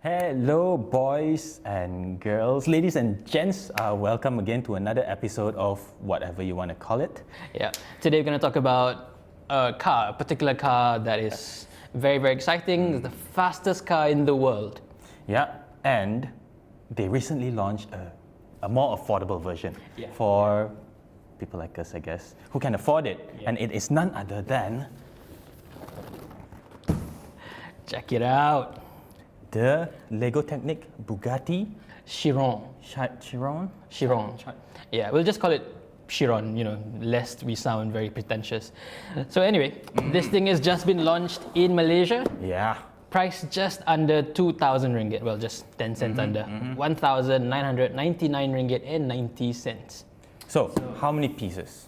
Hello, boys and girls, ladies and gents. Welcome again to another episode of whatever you want to call it. Yeah. Today we're going to talk about a particular car that is very, very exciting. It's the fastest car in the world. Yeah, and they recently launched a more affordable version for people like us, I guess, who can afford it. Yeah. And it is none other than... Check it out. The Lego Technic Bugatti Chiron. Chiron? Chiron. Yeah, we'll just call it Chiron, lest we sound very pretentious. So anyway, this thing has just been launched in Malaysia. Yeah. Price just under 2,000 ringgit. Well, just 10 cents under. 1,999 ringgit and 90 cents. So, how many pieces?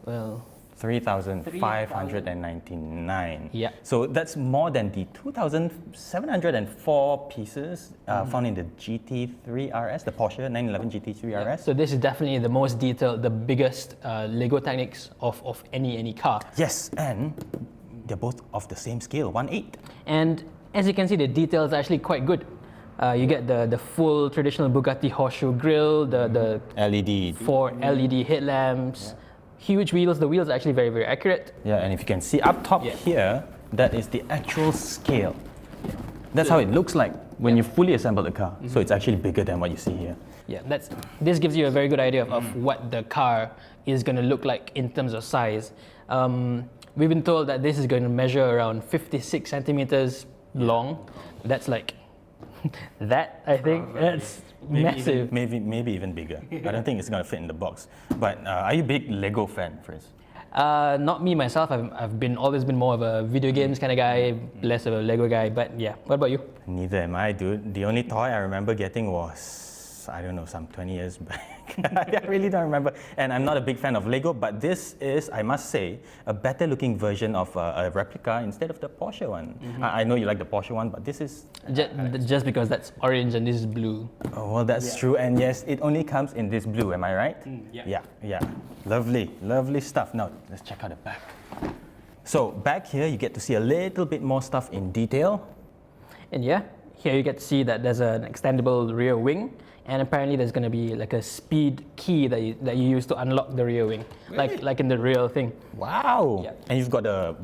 Well, 3,599. Yeah. So that's more than the 2,704 pieces found in the GT3 RS, the Porsche 911 GT3 RS. So this is definitely the most detailed, the biggest Lego Technics of any car. Yes, and they're both of the same scale, 1/8. And as you can see, the details are actually quite good. You get the full traditional Bugatti horseshoe grille, the LED. 4 LED headlamps. Huge wheels. The wheels are actually very, very accurate. Yeah, and if you can see up top here, that is the actual scale. That's how it looks like when you fully assemble the car. So it's actually bigger than what you see here. Yeah, this gives you a very good idea of what the car is going to look like in terms of size. We've been told that this is going to measure around 56 centimeters long. That's like that, I think. That's massive. Maybe even bigger. I don't think it's going to fit in the box. But are you a big Lego fan, Hafriz? Not me myself. I've always been more of a video games kind of guy, less of a Lego guy. But yeah, what about you? Neither am I, dude. The only toy I remember getting was, I don't know, some 20 years back. I really don't remember. And I'm not a big fan of Lego, but this is, I must say, a better looking version of a replica instead of the Porsche one. I know you like the Porsche one, but this is... Just because that's orange and this is blue. Oh, well, that's true. And yes, it only comes in this blue, am I right? Yeah. Lovely stuff. Now, let's check out the back. So, back here, you get to see a little bit more stuff in detail. And yeah, here you get to see that there's an extendable rear wing. And apparently there's going to be like a speed key that you use to unlock the rear wing, really? like in the real thing. Wow! Yeah. And you've got a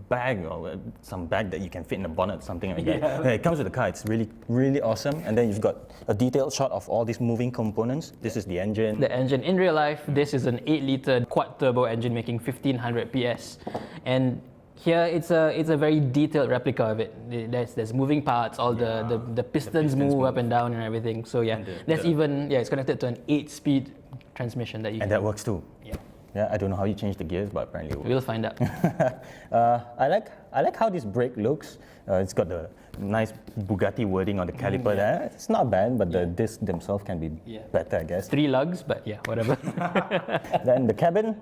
bag or some bag that you can fit in the bonnet, something like that. Yeah, it comes with the car. It's really awesome. And then you've got a detailed shot of all these moving components. This is the engine. The engine in real life, this is an 8-liter quad turbo engine making 1500 PS, and here it's a very detailed replica of it. There's moving parts, all the pistons move up and down and everything. So yeah, it's connected to an 8-speed transmission that you and can. that works too. Yeah, I don't know how you change the gears, but apparently it works. We'll find out. I like how this brake looks. It's got the nice Bugatti wording on the caliper there. It's not bad, but the discs themselves can be better, I guess. 3 lugs, but yeah, whatever. Then the cabin.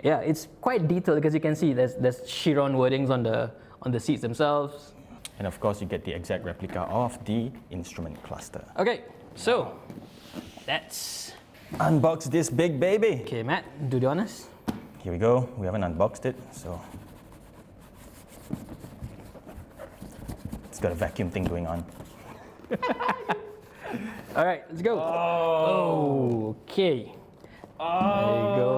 Yeah, it's quite detailed because you can see there's Chiron wordings on the seats themselves. And of course, you get the exact replica of the instrument cluster. Okay, so let's unbox this big baby. Okay, Matt, do the honors. Here we go. We haven't unboxed it, so it's got a vacuum thing going on. All right, let's go. Oh, okay. There you go.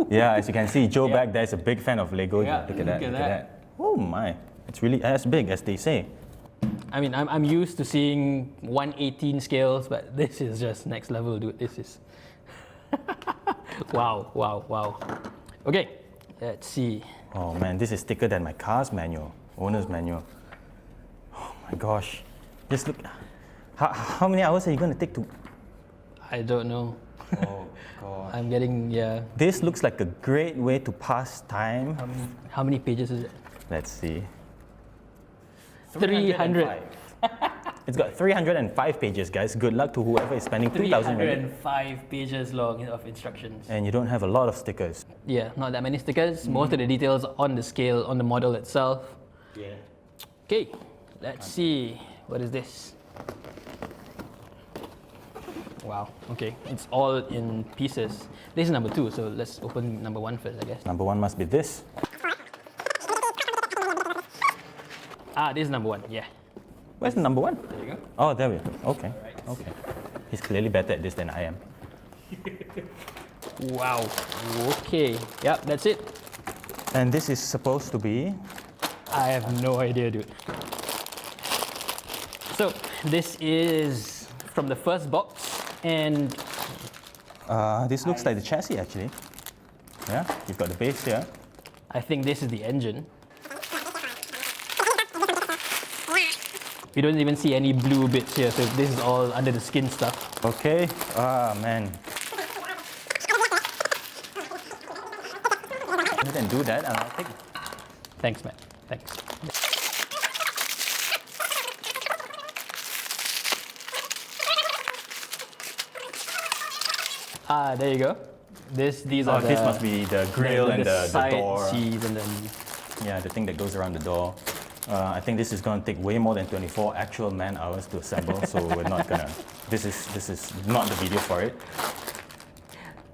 Yeah, as you can see, Joe back there is a big fan of Lego. Yeah, look at that. Oh my, it's really as big as they say. I mean, I'm used to seeing 1/18 scales, but this is just next level, dude. This is wow. Okay, let's see. Oh man, this is thicker than my car's manual, owner's manual. Oh my gosh, just look. How many hours are you going to take to... I don't know. Oh god. I'm getting, This looks like a great way to pass time. How many pages is it? Let's see. 300. It's got 305 pages, guys. Good luck to whoever is spending 2,000 ringgit. 305 pages long of instructions. And you don't have a lot of stickers. Yeah, not that many stickers. Most of the details on the scale, on the model itself. Yeah. Okay, let's see. What is this? Wow, okay. It's all in pieces. This is number 2, so let's open number 1 first, I guess. Number 1 must be this. Ah, this is number one. Yeah. Where's the number one? There you go. Oh, there we go. Okay. Okay. He's clearly better at this than I am. Wow. Okay. Yep, that's it. And this is supposed to be. I have no idea, dude. So this is from the first box, and This looks like the chassis actually. Yeah, you've got the base here. I think this is the engine. We don't even see any blue bits here, so this is all under the skin stuff. Okay. Ah, man. You can do that, and I'll take. Thanks, Matt. Thanks. Ah, there you go. These are This must be the grill and the side door. seats and then Yeah, the thing that goes around the door. I think this is going to take way more than 24 actual man hours to assemble, so we're not gonna. This is not the video for it.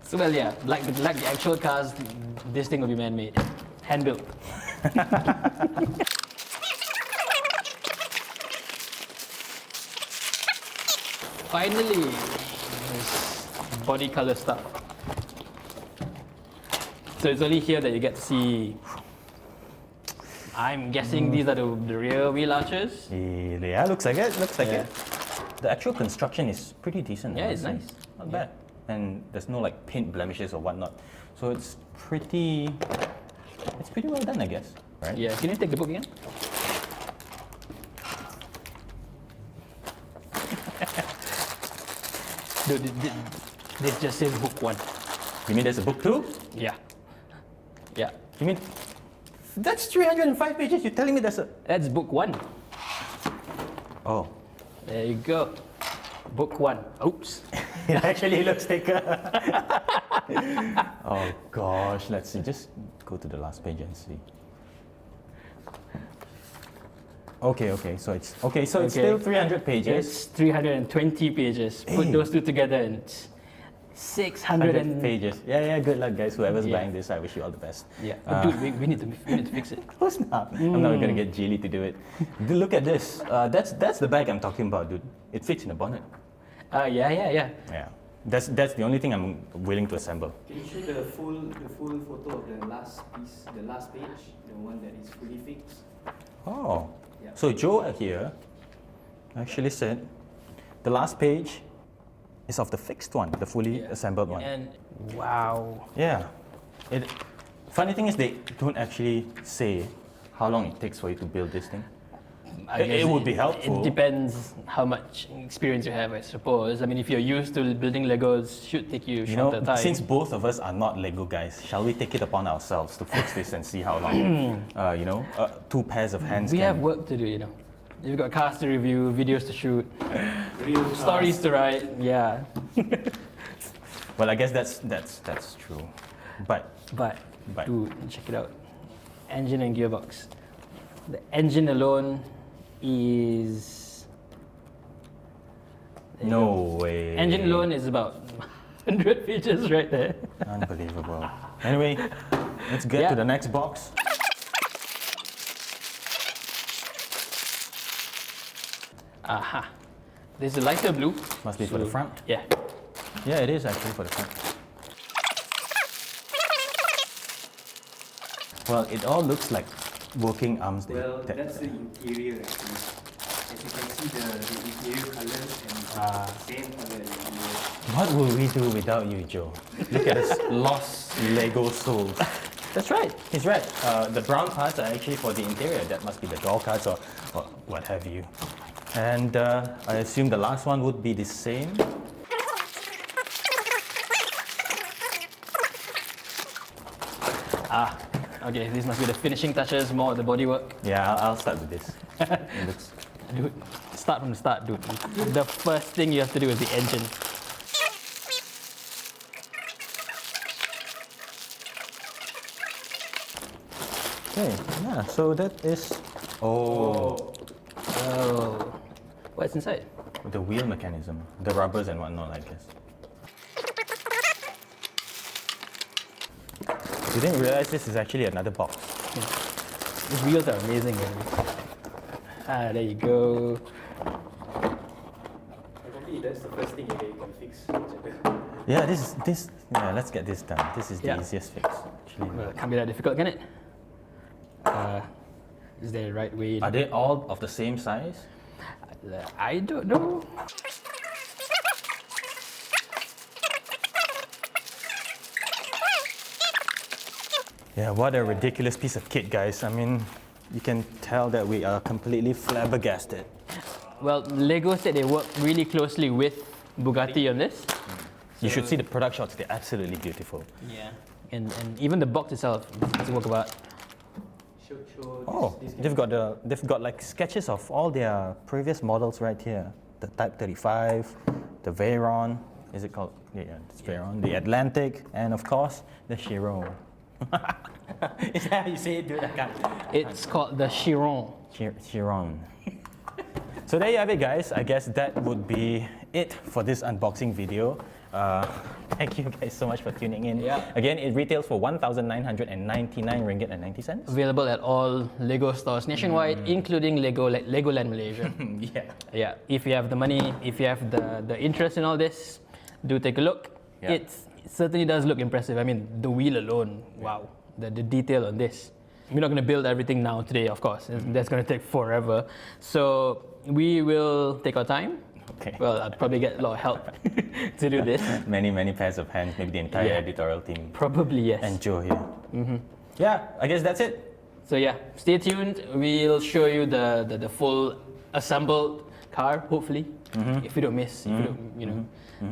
so well, yeah, like the actual cars, this thing will be man-made, hand-built. Finally, this body color stuff. So it's only here that you get to see. I'm guessing these are the rear wheel arches. Yeah, looks like it. Looks like Yeah. it. The actual construction is pretty decent. Yeah, it's honestly. nice. Not bad. And there's no like paint blemishes or whatnot. So it's pretty well done, I guess. Right? Yeah, can you take the book again? Dude, this just says book one. You mean there's a book too? Yeah. Yeah. You mean that's 305 pages? You're telling me there's a. That's book one. Oh. There you go. Book one. Oops. It actually looks thicker. Oh gosh, let's see. Just go to the last page and see. Okay, so it's Okay. still 300 pages. It's 320 pages. Put Hey. those two together and it's 600 100 pages. Yeah, good luck, guys. Whoever's Yeah. buying this, I wish you all the best. Yeah. But dude, we need to fix it. Of course not. I'm not gonna get Geely to do it. Dude, look at this. That's the bag I'm talking about, dude. It fits in the bonnet. Yeah. Yeah. That's the only thing I'm willing to assemble. Can you show the full photo of the last piece, the last page, the one that is fully fixed? Oh. Yeah. So Joe here actually said the last page is of the fixed one, the fully assembled one. And wow. Yeah. Funny thing is they don't actually say how long it takes for you to build this thing. I guess It would be helpful. It depends how much experience you have, I suppose. I mean, if you're used to building Legos, should take you You know, shorter time. since both of us are not Lego guys, shall we take it upon ourselves to fix this and see how long? 2 pairs of hands. we can... have work to do, you know. You've got cars to review, videos to shoot, Real stories to write. Yeah. Well, I guess that's true. But But But- dude, check it out. Engine and gearbox. The engine alone is. there you no go. way. Engine alone is about 100 pages right there. Unbelievable. Anyway, let's get Yeah. to the next box. Aha. This is lighter blue. Must be for the front. Yeah. Yeah, it is actually for the front. Well, it all looks like working arms. Well, that's the interior actually. As you can see, the interior colors and same color interior. What will we do without you, Joe? Look at this lost Lego soul. That's right. He's right. The brown parts are actually for the interior. That must be the door cards or what have you. And I assume the last one would be the same. Okay, this must be the finishing touches, more of the bodywork. Yeah, I'll start with this. It looks... Dude, start from the start, dude. The first thing you have to do is the engine. Okay, yeah, so that is... Oh, Oh. What's inside? the wheel mechanism. The rubbers and whatnot, I guess. You didn't realize this is actually another box. These wheels are amazing, man. There you go. Probably that's the first thing you can fix. Yeah, yeah, let's get this done. This is the Yeah. easiest fix, actually. Well, it can't be that difficult, can it? Is there the right way? Are they all of the same size? I don't know. Yeah, what a ridiculous piece of kit, guys. I mean, you can tell that we are completely flabbergasted. Well, Lego said they work really closely with Bugatti on this. You should see the product shots, they're absolutely beautiful. Yeah. And even the box itself doesn't work about. Oh, they've got like sketches of all their previous models right here. The Type 35, the Veyron, is it called? Yeah, it's Veyron. The Atlantic, and of course, the Chiron. Is that how you say it, dude? I can't. It's called the Chiron. Chiron. So there you have it, guys. I guess that would be it for this unboxing video. Thank you guys so much for tuning in. Yeah. Again, it retails for 1,999 ringgit and 90 cents. Available at all Lego stores nationwide, including Legoland Malaysia. Yeah. Yeah. If you have the money, if you have the interest in all this, do take a look. Yeah. It certainly does look impressive. I mean, the wheel alone, wow. The detail on this. We're not going to build everything now today, of course. That's going to take forever. So we will take our time. Okay. Well, I'll probably get a lot of help to do this. Many pairs of hands, maybe the entire Yeah. editorial team. Probably, yes. And Joe here. Yeah, I guess that's it. So yeah, stay tuned. We'll show you the full assembled car, hopefully. If we don't miss, if we don't,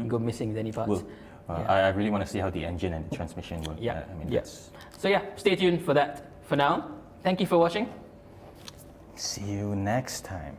go missing with any parts. Well, I really want to see how the engine and the transmission work. Yeah. I mean, Yes. So yeah, stay tuned for that. For now, thank you for watching. see you next time.